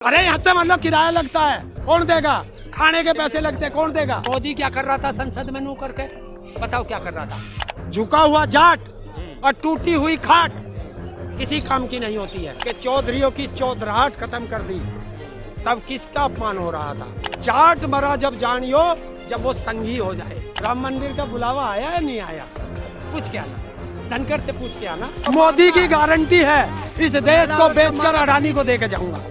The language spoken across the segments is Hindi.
अरे यहाँ से मतलब किराया लगता है, कौन देगा? खाने के पैसे लगते हैं, कौन देगा? मोदी क्या कर रहा था संसद में नू करके? बताओ क्या कर रहा था? झुका हुआ जाट और टूटी हुई खाट किसी काम की नहीं होती है कि चौधरियों की चौधराहट खत्म कर दी। तब किसका अपमान हो रहा था? जाट मरा जब जानियो जब वो संघी हो जाए। राम मंदिर का बुलावा आया या नहीं आया? पूछ के आना, धनखड़ से पूछ के आना। मोदी की गारंटी है इस देश को बेचकर अडानी को देके जाऊंगा।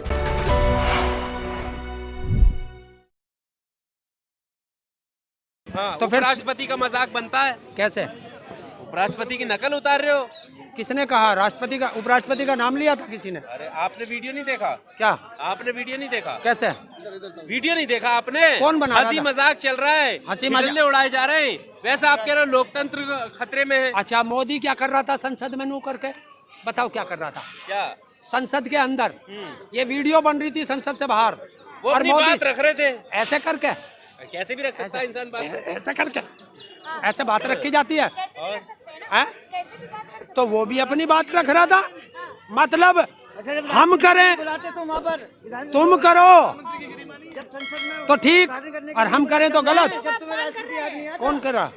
हाँ, तो फिर राष्ट्रपति का मजाक बनता है। कैसे? उपराष्ट्रपति की नकल उतार रहे हो। किसने कहा? राष्ट्रपति का, उपराष्ट्रपति का नाम लिया था किसी ने? अरे आपने वीडियो नहीं देखा क्या? आपने वीडियो नहीं देखा? कैसे? वीडियो नहीं देखा आपने? कौन बना रहा हंसी था? मजाक चल रहा है, हंसी मजाक उड़ाए जा रहे हैं। वैसे आप कह रहे हो लोकतंत्र खतरे में है। अच्छा, मोदी क्या कर रहा था संसद में नू करके? बताओ क्या कर रहा था? क्या संसद के अंदर ये वीडियो बन रही थी संसद से बाहर, वो और अपनी मोदी बात रख रहे थे। ऐसे करके, कैसे भी रख सकता है इंसान बात। ऐसे करके ऐसे बात रखी जाती है, हैं? तो वो भी अपनी बात रख रहा था। मतलब हम करें तुम करो तो ठीक, और हम करें तो गलत। कौन कर रहा?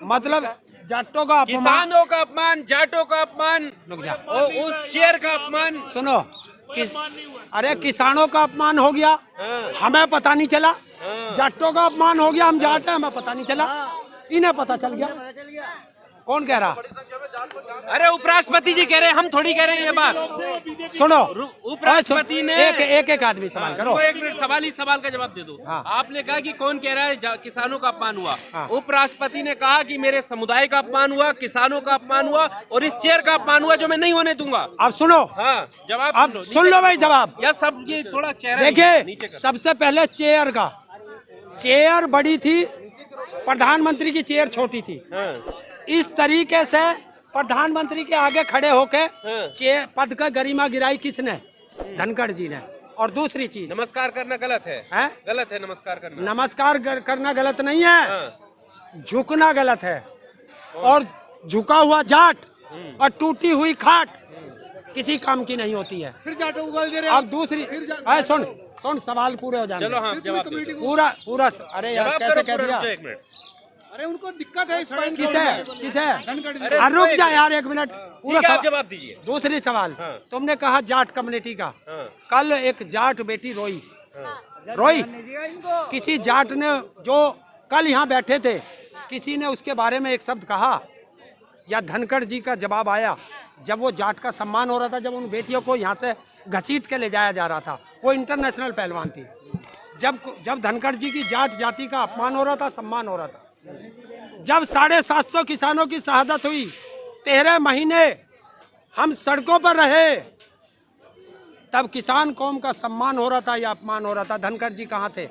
मतलब जाटों का अपमान, किसानों का अपमान, जाटों का अपमान, रुक जा, उस चेयर का अपमान। सुनो अरे किसानों का अपमान हो गया, हमें पता नहीं चला। जाटों का अपमान हो गया, हम जाट हैं, हमें पता नहीं चला, इन्हें पता चल गया। कौन कह रहा? अरे उपराष्ट्रपति जी कह रहे हैं, हम थोड़ी कह रहे हैं ये बात। सुनो, उपराष्ट्रपति ने एक आदमी सवाल करो। एक मिनट, सवाल का जवाब दे दो। हाँ। आपने कहा कि कौन कह रहा है किसानों का अपमान हुआ। हाँ। उपराष्ट्रपति ने कहा कि मेरे समुदाय का अपमान हुआ, किसानों का अपमान हुआ और इस चेयर का अपमान हुआ जो मैं नहीं होने दूंगा। अब सुनो, हाँ जवाब अब सुन लो भाई जवाब। या सब ये थोड़ा चेहरा देखिए, नीचे कर। सबसे पहले चेयर का, चेयर बड़ी थी, प्रधानमंत्री की चेयर छोटी थी। हाँ। इस तरीके से प्रधानमंत्री के आगे खड़े होके चेयर पद का गरिमा गिराई किसने? धनखड़ जी ने। और दूसरी चीज, नमस्कार करना गलत है, गलत है नमस्कार करना। नमस्कार करना गलत नहीं है, झुकना गलत है। और झुका हुआ जाट और टूटी हुई खाट किसी काम की नहीं होती है। फिर जाटो उगल दे रहे। अब दूसरी, सुन सवाल पूरे हो जाने। चलो हाँ जवाब दे दो। पूरा अरे यार कैसे कह दिया? एक मिनट। अरे उनको दिक्कत है इस पॉइंट किसे? रुक जा यार एक मिनट, पूरा जवाब दीजिए। दूसरी सवाल, हाँ। तुमने कहा जाट कम्युनिटी का। हाँ। कल एक जाट बेटी रोई, किसी जाट ने जो कल यहाँ बैठे थे, किसी ने उसके बारे में एक शब्द कहा या धनखड़ जी का जवाब आया? जब वो जाट का सम्मान हो रहा था, जब उन बेटियों को यहाँ से घसीट के ले जाया जा रहा था, वो इंटरनेशनल पहलवान थी, जब धनखड़ जी की जाट जाति का अपमान हो रहा था, सम्मान हो रहा था, जब 750 किसानों की शहादत हुई, 13 महीने हम सड़कों पर रहे, तब किसान कौम का सम्मान हो रहा था या अपमान हो रहा था? धनखड़ जी कहाँ थे?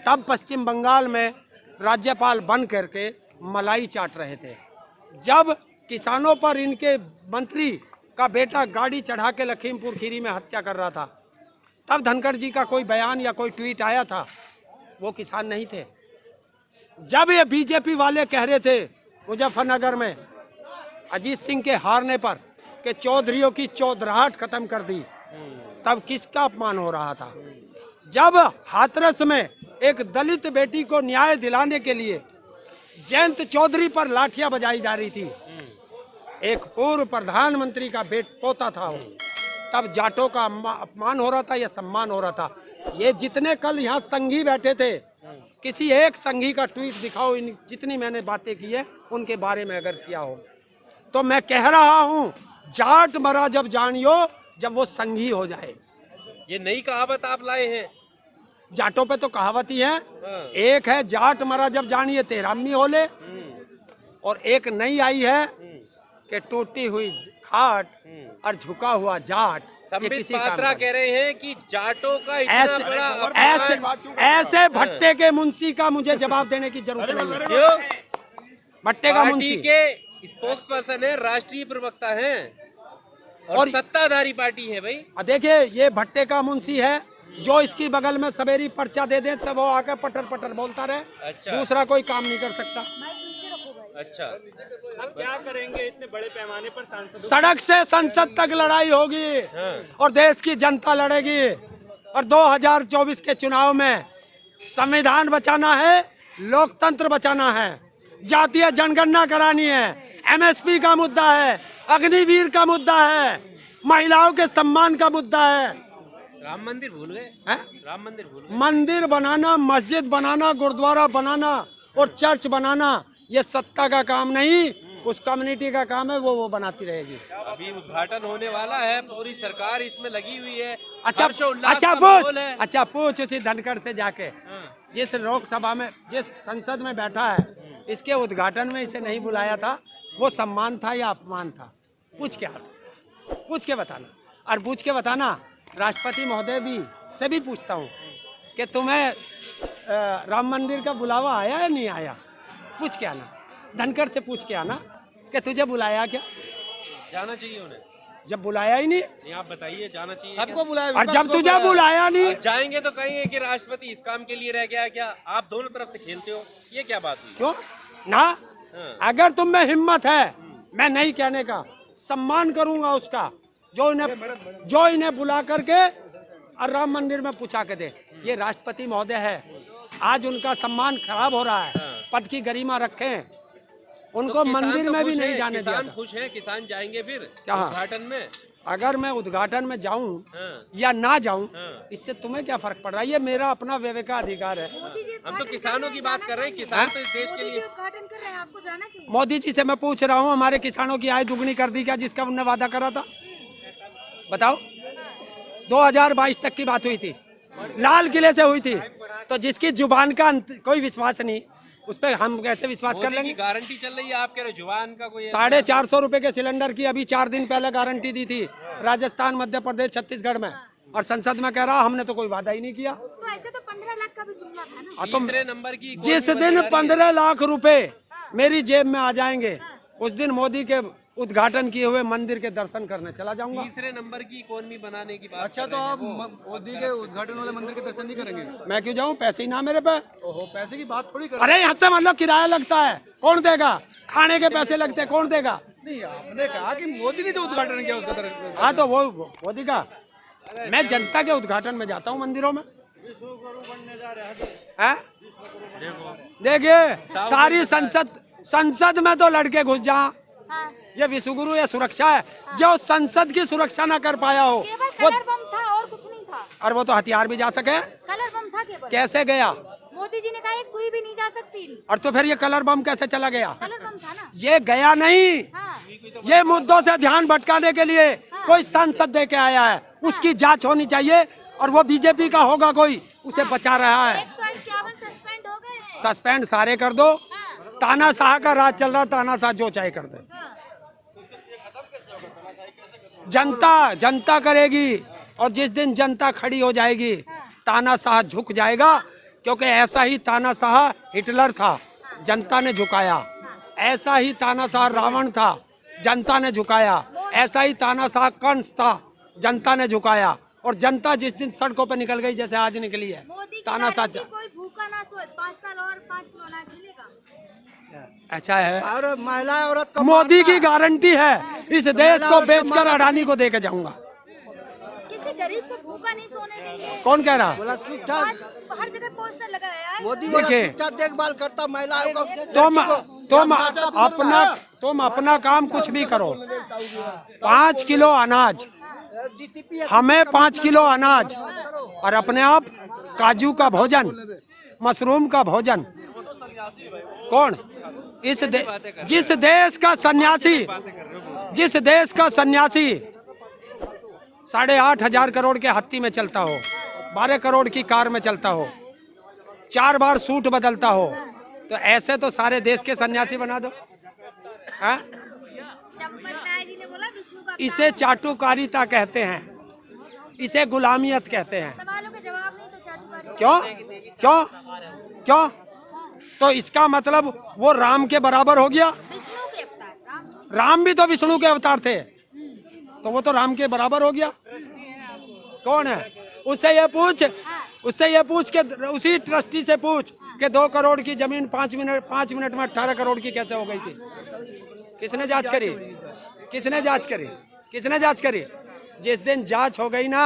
तब पश्चिम बंगाल में राज्यपाल बन करके मलाई चाट रहे थे। जब किसानों पर इनके मंत्री का बेटा गाड़ी चढ़ा के लखीमपुर खीरी में हत्या कर रहा था, तब धनखड़ जी का कोई बयान या कोई ट्वीट आया था? वो किसान नहीं थे। जब ये बीजेपी वाले कह रहे थे मुजफ्फरनगर में अजीत सिंह के हारने पर कि चौधरियों की चौधराहट खत्म कर दी, तब किसका अपमान हो रहा था? जब हाथरस में एक दलित बेटी को न्याय दिलाने के लिए जयंत चौधरी पर लाठियां बजाई जा रही थी, एक पूर्व प्रधानमंत्री का पोता था वो, तब जाटों का अपमान हो रहा था या सम्मान हो रहा था? ये जितने कल यहाँ संघी बैठे थे, किसी एक संघी का ट्वीट दिखाओ, इन जितनी मैंने बातें की है उनके बारे में अगर किया हो तो। मैं कह रहा हूँ, जाट मरा जब जानियो जब वो संघी हो जाए। ये नई कहावत आप लाए हैं? जाटों पे तो कहावत ही है। एक है जाट मरा जब जानिए तेरामी होले, और एक नई आई है कि टूटी हुई खाट और झुका हुआ जाट। संबित पात्रा कह रहे हैं कि जाटों का इतना बड़ा ऐसे भट्टे के मुंशी का मुझे जवाब देने की जरूरत नहीं है। क्यों? भट्टे का मुंशी के स्पोक्स पर्सन है, राष्ट्रीय प्रवक्ता है और सत्ताधारी पार्टी है भाई। देखिए, ये भट्टे का मुंशी है, जो इसकी बगल में सवेरी पर्चा दे दे तब वो आकर पटर पटर बोलता रहे। अच्छा। दूसरा कोई काम नहीं कर सकता। अच्छा, अब क्या करेंगे इतने बड़े पैमाने पर सांसदों सड़क से संसद तक लड़ाई होगी हाँ। और देश की जनता लड़ेगी। और 2024 के चुनाव में संविधान बचाना है, लोकतंत्र बचाना है, जातीय जनगणना करानी है, एमएसपी का मुद्दा है, अग्निवीर का मुद्दा है, महिलाओं के सम्मान का मुद्दा है। राम मंदिर भूल गए? हैं? राम मंदिर भूल गए? मंदिर बनाना, मस्जिद बनाना, गुरुद्वारा बनाना और चर्च बनाना ये सत्ता का काम नहीं, उस कम्युनिटी का काम है, वो बनाती रहेगी। अभी उद्घाटन होने वाला है, पूरी सरकार इसमें लगी हुई है। अच्छा हर्षोल्लास अच्छा का माहौल है। अच्छा पूछ उसी धनखड़ से जाके, हाँ। जिस लोकसभा में, जिस संसद में बैठा है, इसके उद्घाटन में इसे नहीं बुलाया था, वो सम्मान था या अपमान था? पूछ के आता, पूछ के बताना। और पूछ के बताना, राष्ट्रपति महोदय भी से भी पूछता हूँ कि तुम्हें राम मंदिर का बुलावा आया या नहीं आया? पूछ के आना, धनखड़ से पूछ के आना कि तुझे बुलाया क्या? जाना चाहिए उन्हें। जब बुलाया ही नहीं, नहीं, आप बताइए, जाना चाहिए सबको बुलाया, और विपक्ष जब को तुझे बुलाया। बुलाया नहीं, क्या? जाएंगे तो कहेंगे कि राष्ट्रपति इस काम के लिए रह गया है क्या? आप दोनों तरफ से खेलते हो, ये क्या बात हुई? क्यों ना? हाँ। अगर तुम में हिम्मत है, मैं नहीं कहने का, सम्मान करूंगा उसका जो इन्हें बुला करके और राम मंदिर में पूछा के दे। ये राष्ट्रपति महोदय है, आज उनका सम्मान खराब हो रहा है, हाँ। पद की गरिमा रखें, उनको तो किसान मंदिर तो में भी खुश नहीं हैं, जाने दिया किसान था। खुश है, किसान जाएंगे फिर क्या? उद्घाटन में। अगर मैं उद्घाटन में जाऊं हाँ। या ना जाऊं, हाँ। इससे तुम्हें क्या फर्क पड़ रहा है? ये मेरा अपना विवेकाधिकार है। हम तो किसानों की बात कर रहे हैं, किसान तो इस देश के लिए। उद्घाटन कर रहे हैं, आपको जाना चाहिए। मोदी जी से मैं पूछ रहा हूँ, हमारे किसानों की आय दुगनी कर दी क्या, जिसका उन्होंने वादा करा था? बताओ। 2022 तक की बात हुई थी, लाल किले से हुई थी, तो जिसकी जुबान का कोई विश्वास नहीं, उस पर हम कैसे विश्वास कर मोदी की लेंगे? गारंटी चल रही है, आप कह रहे हो जुबान का कोई? 450 रुपए के सिलेंडर की अभी 4 दिन पहले गारंटी दी थी, राजस्थान, मध्य प्रदेश, छत्तीसगढ़ में, और संसद में कह रहा हमने तो कोई वादा ही नहीं किया। तो ऐसे तो 15 लाख का भी जुमला था ना। तो तीसरे नंबर की जिस इकोनॉमी दिन बनी जा रही है। 15 लाख रुपए मेरी जेब में आ जाएंगे, उस दिन मोदी के उद्घाटन किए हुए मंदिर के दर्शन करने चला जाऊंगा। तीसरे नंबर की इकोनॉमी बनाने की बात अच्छा, कर तो रहे हैं आप वो। मोदी के उद्घाटन वाले मंदिर के दर्शन नहीं करेंगे? मैं क्यों जाऊं? पैसे ही ना मेरे पे। ओहो, पैसे की बात थोड़ी कर। अरे यहाँ से मान लो किराया लगता है, कौन देगा? खाने के पैसे लगते हैं, कौन देगा? नहीं, आपने कहा कि मोदी ने जो उद्घाटन किया उसका दर्शन। हाँ तो वो मोदी का, मैं जनता के उद्घाटन में जाता हूँ मंदिरों में। हैं? देखिए, सारी संसद में तो लड़के घुस जा, हाँ। ये विश्वगुरु ये सुरक्षा है। जो संसद की सुरक्षा ना कर पाया हो केवल वो, कलर बम था और कुछ नहीं था। और वो तो हथियार भी जा सके। कलर बम था केवल। कैसे गया? मोदी जी ने कहा एक सुई भी नहीं जा सकती। और तो फिर ये कलर बम कैसे चला गया? कलर बम था ना। ये गया नहीं, हाँ। ये मुद्दों से ध्यान भटकाने के लिए कोई सांसद दे के आया है, उसकी जांच होनी चाहिए, और वो बीजेपी का होगा कोई, उसे बचा रहा है। 151 सस्पेंड हो गए हैं। सस्पेंड सारे कर दो, हाँ। तानाशाह का राज चल रहा, तानाशाह जो चाहे कर दे। हाँ। जनता करेगी, और जिस दिन जनता खड़ी हो जाएगी, तानाशाह झुक जाएगा, क्योंकि ऐसा ही तानाशाह हिटलर था, जनता ने झुकाया। ऐसा ही तानाशाह रावण था, जनता ने झुकाया। ऐसा ही तानाशाह कंस था, जनता ने झुकाया। और जनता जिस दिन सड़कों पर निकल गई, जैसे आज निकली है, मोदी की तानाशाह। गारंटी कोई भूखा ना सोए, 5 साल और 5 किलो अनाज मिलेगा। अच्छा है, और महिला औरत का मोदी की गारंटी है, इस देश को बेचकर अडानी को दे के जाऊंगा। किसी गरीब को भूखा नहीं सोने देंगे। कौन कह रहा? बोला चुपचाप, आज हर जगह पोस्टर लगा है। मोदी देखिए, चुपचाप देखभाल करता महिलाओं का। तुम अपना काम कुछ भी करो। 5 किलो अनाज, हमें 5 किलो अनाज, और अपने आप काजू का भोजन, मशरूम का भोजन। कौन? जिस देश का सन्यासी 8,500 करोड़ के हत्ती में चलता हो, 12 करोड़ की कार में चलता हो, 4 बार सूट बदलता हो, तो ऐसे तो सारे देश के सन्यासी बना दो। हाँ? जी ने बोला विष्णु का इसे चाटुकारिता कहते हैं, इसे गुलामियत कहते हैं। सवालों के जवाब नहीं तो चाटुकारी। क्यों? क्यों? क्यों? तो इसका मतलब वो राम के बराबर हो गया। विष्णु के अवतार राम भी तो विष्णु के अवतार थे, तो वो तो राम के बराबर हो गया। कौन है? उससे ये पूछ के उसी ट्रस्टी से पूछ कि 2 करोड़ की जमीन 5 मिनट में 18 करोड़ की कैसे हो गई थी? किसने जांच करी? किसने जांच करी? किसने जांच करी? जिस दिन जांच हो गई ना,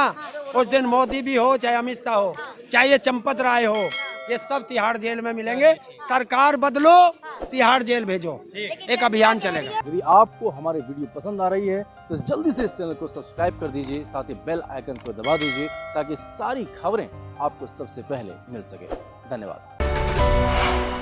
उस दिन मोदी भी हो, चाहे अमित शाह हो, चाहे ये चंपत राय हो, ये सब तिहाड़ जेल में मिलेंगे। सरकार बदलो, तिहाड़ जेल भेजो, एक अभियान चलेगा। यदि आपको हमारी वीडियो पसंद आ रही है तो जल्दी से इस चैनल को सब्सक्राइब कर दीजिए, साथ ही बेल आइकन को दबा दीजिए ताकि सारी खबरें आपको सबसे पहले मिल सके। धन्यवाद।